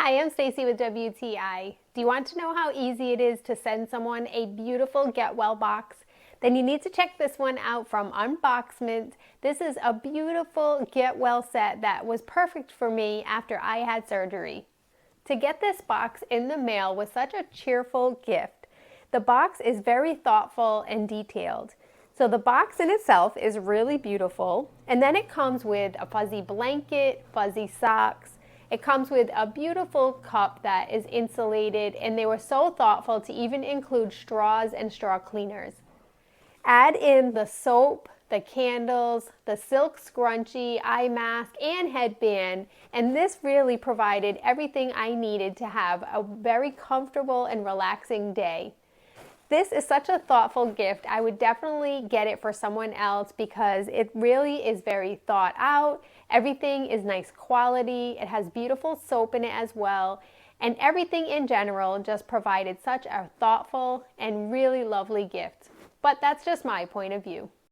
Hi, I'm Stacy with WTI. Do you want to know how easy it is to send someone a beautiful Get Well box? Then you need to check this one out from UNBOXMENT. This is a beautiful Get Well set that was perfect for me after I had surgery. To get this box in the mail was such a cheerful gift. The box is very thoughtful and detailed. So the box in itself is really beautiful, and then it comes with a fuzzy blanket, fuzzy socks. It comes with a beautiful cup that is insulated, and they were so thoughtful to even include straws and straw cleaners. Add in the soap, the candles, the silk scrunchie, eye mask, and headband, and this really provided everything I needed to have a very comfortable and relaxing day. This is such a thoughtful gift. I would definitely get it for someone else because it really is very thought out. Everything is nice quality. It has beautiful soap in it as well. And everything in general just provided such a thoughtful and really lovely gift. But that's just my point of view.